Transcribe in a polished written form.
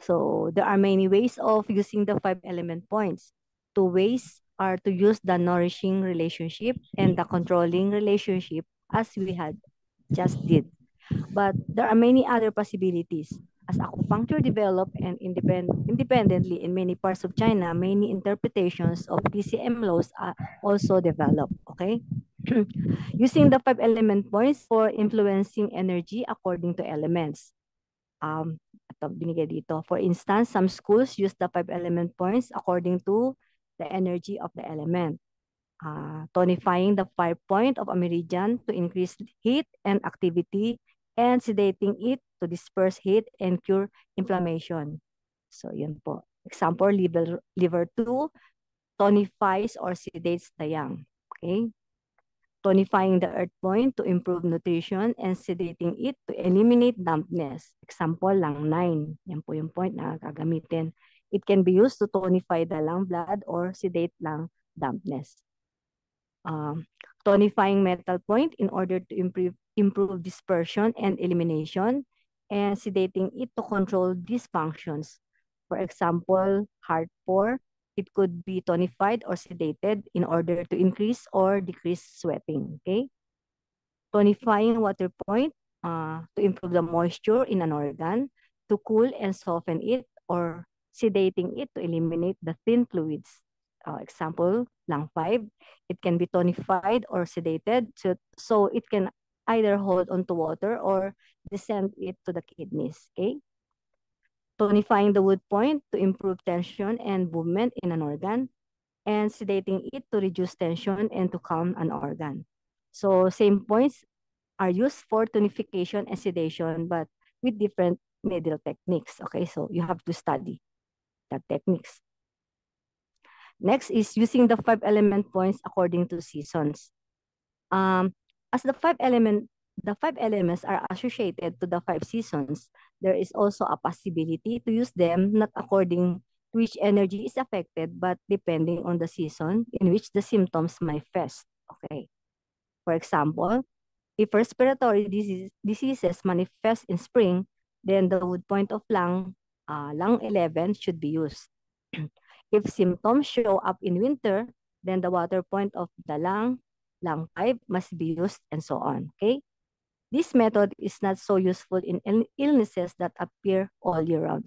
So there are many ways of using the 5 element points. 2 ways are to use the nourishing relationship and the controlling relationship as we had just did. But there are many other possibilities. As acupuncture developed and independently in many parts of China, many interpretations of TCM laws are also developed. Okay? Using the 5 element points for influencing energy according to elements. Ito, binigay dito. For instance, some schools use the 5 element points according to the energy of the element. Tonifying the 5 point of a meridian to increase heat and activity, and sedating it to disperse heat and cure inflammation. So, yun po. Example, liver 2 tonifies or sedates the yang. Okay? Tonifying the earth point to improve nutrition and sedating it to eliminate dampness. Example, lung 9. Yan po yung point na gagamitin. It can be used to tonify the lung blood or sedate lung dampness. Tonifying metal point in order to improve dispersion and elimination, and sedating it to control dysfunctions. For example, heart 4, it could be tonified or sedated in order to increase or decrease sweating. Okay? Tonifying water point to improve the moisture in an organ, to cool and soften it, or sedating it to eliminate the thin fluids. Example, lung 5, it can be tonified or sedated so it can either hold onto water or descend it to the kidneys. Okay? Tonifying the wood point to improve tension and movement in an organ, and sedating it to reduce tension and to calm an organ. So same points are used for tonification and sedation, but with different needle techniques. Okay, so you have to study the techniques. Next is using the 5 element points according to seasons. As the five elements are associated to the 5 seasons, there is also a possibility to use them not according to which energy is affected, but depending on the season in which the symptoms manifest. Okay. For example, if respiratory diseases manifest in spring, then the wood point of lung 11 should be used. If symptoms show up in winter, then the water point of the lung 5 must be used, and so on. Okay? This method is not so useful in illnesses that appear all year round.